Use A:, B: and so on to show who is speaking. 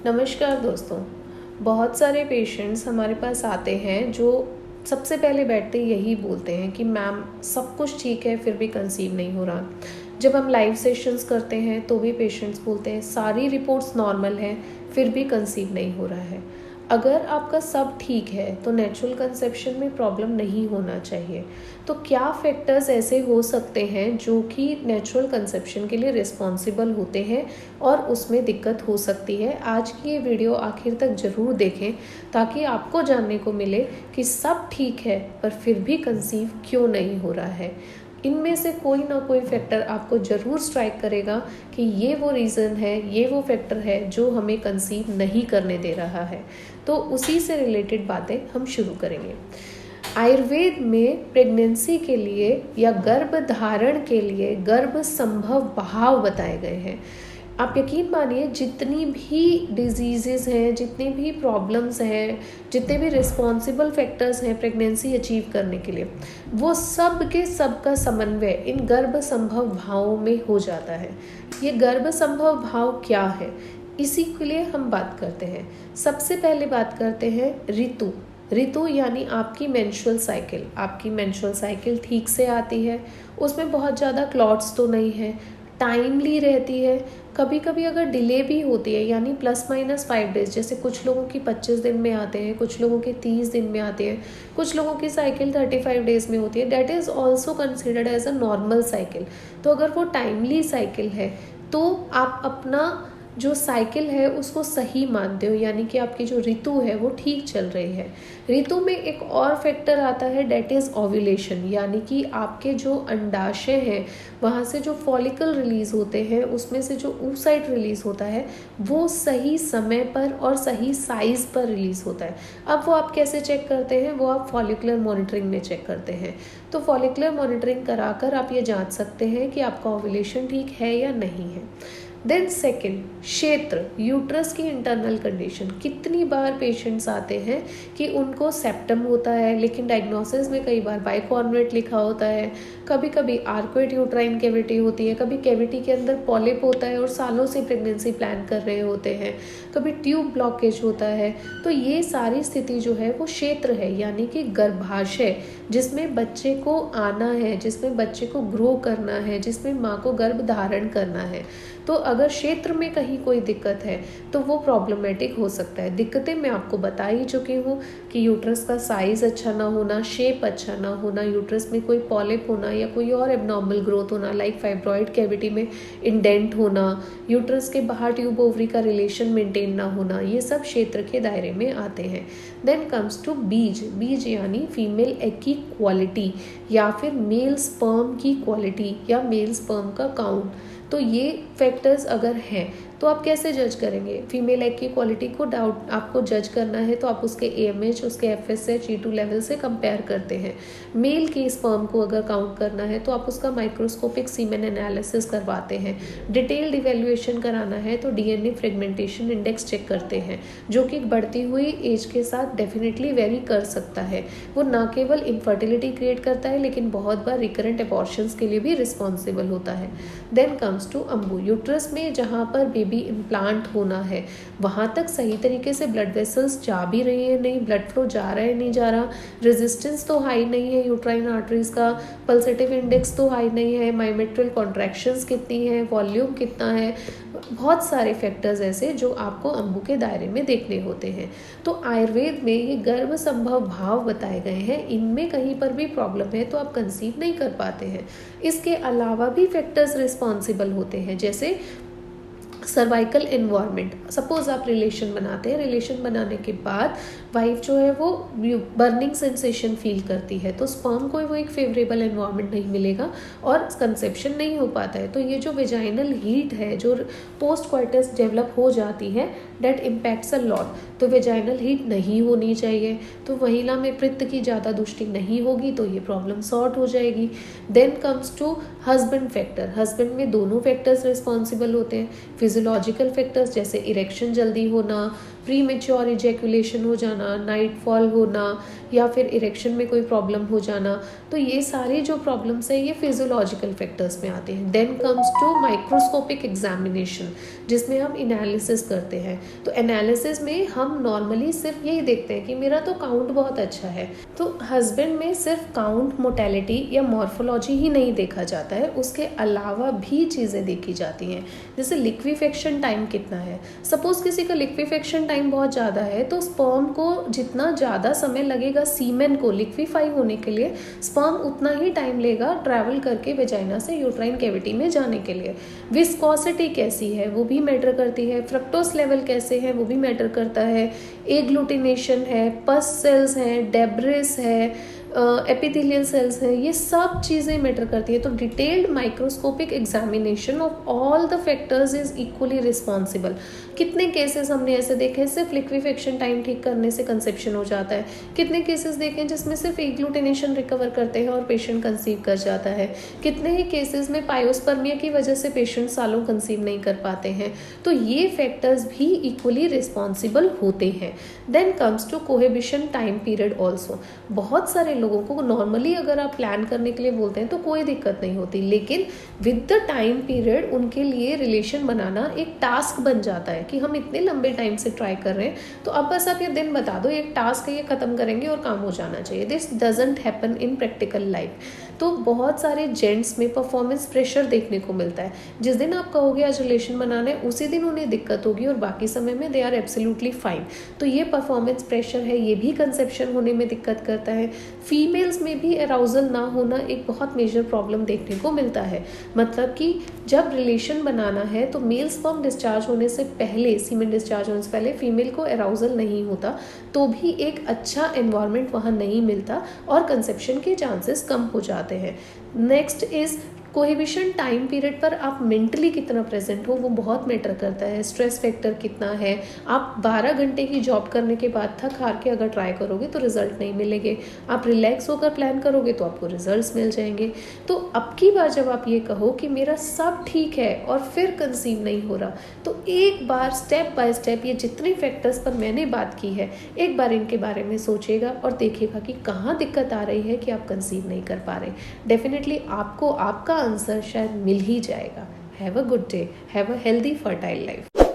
A: नमस्कार दोस्तों। बहुत सारे पेशेंट्स हमारे पास आते हैं जो सबसे पहले बैठते यही बोलते हैं कि मैम सब कुछ ठीक है फिर भी कंसीव नहीं हो रहा। जब हम लाइव सेशंस करते हैं तो भी पेशेंट्स बोलते हैं सारी रिपोर्ट्स नॉर्मल हैं फिर भी कंसीव नहीं हो रहा है। अगर आपका सब ठीक है तो नेचुरल कंसेप्शन में प्रॉब्लम नहीं होना चाहिए। तो क्या फैक्टर्स ऐसे हो सकते हैं जो कि नेचुरल कंसेप्शन के लिए रिस्पॉन्सिबल होते हैं और उसमें दिक्कत हो सकती है। आज की ये वीडियो आखिर तक ज़रूर देखें ताकि आपको जानने को मिले कि सब ठीक है पर फिर भी कंसीव क्यों नहीं हो रहा है। इनमें से कोई ना कोई फैक्टर आपको ज़रूर स्ट्राइक करेगा कि ये वो रीज़न है, ये वो फैक्टर है जो हमें कंसीव नहीं करने दे रहा है। तो उसी से रिलेटेड बातें हम शुरू करेंगे। आयुर्वेद में प्रेगनेंसी के लिए या गर्भ धारण के लिए गर्भ संभव बहाव बताए गए हैं। आप यकीन मानिए जितनी भी डिजीज़ेज़ हैं, जितनी भी प्रॉब्लम्स हैं, जितने भी रिस्पॉन्सिबल फैक्टर्स हैं प्रेगनेंसी अचीव करने के लिए, वो सब के सब का समन्वय इन गर्भ संभव भावों में हो जाता है। ये गर्भ संभव भाव क्या है, इसी के लिए हम बात करते हैं। सबसे पहले बात करते हैं ऋतु। ऋतु यानी आपकी मेंस्ट्रुअल साइकिल। आपकी मेंस्ट्रुअल साइकिल ठीक से आती है, उसमें बहुत ज़्यादा क्लॉट्स तो नहीं है, टाइमली रहती है। कभी कभी अगर डिले भी होती है यानी ±5 डेज, जैसे कुछ लोगों की 25 दिन में आते हैं, कुछ लोगों के 30 दिन में आते हैं, कुछ लोगों की साइकिल 35 डेज में होती है, that is also considered as a normal cycle. तो अगर वो टाइमली साइकिल है तो आप अपना जो साइकिल है उसको सही मानते हो, यानी कि आपकी जो ऋतु है वो ठीक चल रही है। ऋतु में एक और फैक्टर आता है डेट इज़ ओव्यूलेशन, यानी कि आपके जो अंडाशय हैं वहाँ से जो फॉलिकल रिलीज़ होते हैं उसमें से जो oocyte रिलीज़ होता है वो सही समय पर और सही साइज़ पर रिलीज़ होता है। अब वो आप कैसे चेक करते हैं, वो आप फॉलिकुलर मॉनिटरिंग में चेक करते हैं। तो फॉलिकुलर मॉनिटरिंग कराकर आप ये जांच सकते हैं कि आपका ओव्यूलेशन ठीक है या नहीं है। देन सेकेंड, क्षेत्र, यूट्रस की इंटरनल कंडीशन। कितनी बार पेशेंट्स आते हैं कि उनको सेप्टम होता है लेकिन डायग्नोसिस में कई बार बाइकॉर्नेट लिखा होता है, कभी कभी आर्क्वेट यूट्राइन कैविटी होती है, कभी कैविटी के अंदर पॉलिप होता है और सालों से प्रेगनेंसी प्लान कर रहे होते हैं, कभी ट्यूब ब्लॉकेज होता है। तो ये सारी स्थिति जो है वो क्षेत्र है, यानी कि गर्भाशय, जिसमें बच्चे को आना है, जिसमें बच्चे को ग्रो करना है, जिसमें माँ को गर्भ धारण करना है। तो अगर क्षेत्र में कहीं कोई दिक्कत है तो वो प्रॉब्लमेटिक हो सकता है। दिक्कतें मैं आपको बता ही चुकी हूँ कि यूट्रस का साइज़ अच्छा ना होना, शेप अच्छा ना होना, यूट्रस में कोई पॉलिप होना या कोई और एबनॉर्मल ग्रोथ होना, लाइक फाइब्रॉइड कैविटी में इंडेंट होना, यूट्रस के बाहर ट्यूब ओवरी का रिलेशन मेंटेन ना होना, ये सब क्षेत्र के दायरे में आते हैं। देन कम्स टू बीज। बीज यानी फीमेल एग की क्वालिटी या फिर मेल स्पर्म की क्वालिटी या मेल स्पर्म का काउंट। तो ये फैक्टर्स अगर हैं तो आप कैसे जज करेंगे? फीमेल एग की क्वालिटी को डाउट आपको जज करना है तो आप उसके AMH, उसके FSH, E2 लेवल से कंपेयर करते हैं। मेल की स्पर्म को अगर काउंट करना है तो आप उसका माइक्रोस्कोपिक सीमेन एनालिसिस करवाते हैं। डिटेल्ड इवेल्युएशन कराना है तो DNA फ्रेगमेंटेशन इंडेक्स चेक करते हैं, जो कि बढ़ती हुई एज के साथ डेफिनेटली वेरी कर सकता है। वो ना केवल इनफर्टिलिटी क्रिएट करता है लेकिन बहुत बार रिकरेंट एबॉर्शंस के लिए भी रिस्पॉन्सिबल होता है। Then comes to womb. Uterus में जहाँ पर बेबी इम्प्लांट होना है वहाँ तक सही तरीके से ब्लड वेसल्स जा भी रही है नहीं, ब्लड फ्लो जा रहा है नहीं जा रहा, रेजिस्टेंस तो हाई नहीं है यूट्राइन आर्टरीज का, पल्सेटिव इंडेक्स तो हाई नहीं है, मायोमेट्रियल कॉन्ट्रैक्शंस कितनी है, वॉल्यूम कितना है, बहुत सारे फैक्टर्स ऐसे जो आपको अम्बू के दायरे में देखने होते हैं। तो आयुर्वेद में ये गर्भ संभव भाव बताए गए हैं, इनमें कहीं पर भी प्रॉब्लम है तो आप कंसीव नहीं कर पाते हैं। इसके अलावा भी फैक्टर्स रिस्पॉन्सिबल होते हैं, जैसे सर्वाइकल एनवायरनमेंट। सपोज आप रिलेशन बनाते हैं, रिलेशन बनाने के बाद वाइफ जो है वो बर्निंग सेंसेशन फील करती है तो स्पर्म को वो एक फेवरेबल एनवायरनमेंट नहीं मिलेगा और कंसेप्शन नहीं हो पाता है। तो ये जो वेजाइनल हीट है जो पोस्ट क्वार्टस डेवलप हो जाती है डेट इम्पैक्ट्स अ लॉट। तो वेजाइनल हीट नहीं होनी चाहिए, तो महिला में पित्त की ज़्यादा दुष्टि नहीं होगी तो ये प्रॉब्लम सॉर्ट हो जाएगी। Then comes to husband factor. Husband में दोनों फैक्टर्स रिस्पॉन्सिबल होते हैं। फिजियोलॉजिकल फैक्टर्स जैसे इरेक्शन जल्दी होना, प्री मेच्योर इजैकुलेशन हो जाना, नाइट फॉल होना, या फिर इरेक्शन में कोई प्रॉब्लम हो जाना, तो ये सारी जो प्रॉब्लम्स है ये फिजियोलॉजिकल फैक्टर्स में आते हैं। Then comes to microscopic examination, जिसमें हम एनालिसिस करते हैं। तो एनालिसिस में हम नॉर्मली सिर्फ यही देखते हैं कि मेरा तो काउंट बहुत अच्छा है। तो हस्बैंड में सिर्फ काउंट, मोटेलिटी या मॉर्फोलॉजी ही नहीं देखा जाता है, उसके अलावा भी चीज़ें देखी जाती हैं। जैसे लिक्विफेक्शन टाइम कितना है। सपोज किसी का लिक्विफेक्शन टाइम बहुत ज़्यादा है, तो स्पर्म को जितना ज़्यादा समय लगेगा सीमेन को लिक्विफाई होने के लिए, स्पर्म उतना ही टाइम लेगा ट्रैवल करके वेजाइना से यूट्राइन कैविटी में जाने के लिए। विस्कोसिटी कैसी है वो भी मैटर करती है, फ्रक्टोस लेवल कैसे है वो भी मैटर करता है, एग्लूटिनेशन है, पस सेल्स हैं, डेब्रिस है, एपिथेलियल सेल्स हैं, ये सब चीज़ें मैटर करती है। तो detailed microscopic examination of all the factors is equally responsible. कितने केसेस हमने ऐसे देखे हैं सिर्फ लिक्विफेक्शन टाइम ठीक करने से कंसेप्शन हो जाता है, कितने केसेस देखे हैं जिसमें सिर्फ एग्लूटिनेशन रिकवर करते हैं और पेशेंट कंसीव कर जाता है, कितने ही केसेस में पायोस्पर्मिया की वजह से पेशेंट सालों कंसीव नहीं कर पाते हैं। तो ये फैक्टर्स भी इक्वली रिस्पॉन्सिबल होते हैं। Then comes to cohabitation time period also. बहुत सारे लोगों को नॉर्मली अगर आप प्लान करने के लिए बोलते हैं तो कोई दिक्कत नहीं होती, लेकिन विद द टाइम पीरियड उनके लिए रिलेशन बनाना एक टास्क बन जाता है कि हम इतने लंबे टाइम से ट्राई कर रहे हैं, तो अब बस आप ये दिन बता दो एक टास्क है, ये खत्म करेंगे और काम हो जाना चाहिए। This doesn't happen in practical life. तो बहुत सारे जेंट्स में परफॉर्मेंस प्रेशर देखने को मिलता है। जिस दिन आप कहोगे आज रिलेशन बनाना है उसी दिन उन्हें दिक्कत होगी और बाकी समय में दे आर एब्सोल्युटली फाइन। तो ये परफॉर्मेंस प्रेशर है, ये भी कंसेप्शन होने में दिक्कत करता है। फीमेल्स में भी अराउजल ना होना एक बहुत मेजर प्रॉब्लम देखने को मिलता है। मतलब कि जब रिलेशन बनाना है तो मेल स्पर्म डिस्चार्ज होने से पहले, सीमेन डिस्चार्ज होने से पहले फीमेल को अराउजल नहीं होता, तो भी एक अच्छा एनवायरनमेंट वहाँ नहीं मिलता और कंसेप्शन के चांसेस कम हो जाते हैं। नेक्स्ट इज कोहिबिशन टाइम पीरियड पर आप मेंटली कितना प्रेजेंट हो वो बहुत मैटर करता है। स्ट्रेस फैक्टर कितना है। आप 12 घंटे की जॉब करने के बाद थक हार के अगर ट्राई करोगे तो रिजल्ट नहीं मिलेंगे, आप रिलैक्स होकर प्लान करोगे तो आपको रिजल्ट्स मिल जाएंगे। तो अब की बार जब आप ये कहो कि मेरा सब ठीक है और फिर कंसीव नहीं हो रहा, तो एक बार स्टेप बाय स्टेप ये जितने फैक्टर्स पर मैंने बात की है एक बार इनके बारे में सोचिएगा और देखिएगा कि कहाँ दिक्कत आ रही है कि आप कंसीव नहीं कर पा रहे। डेफिनेटली आपको आपका आंसर शायद मिल ही जाएगा। Have a good day, have a healthy fertile life.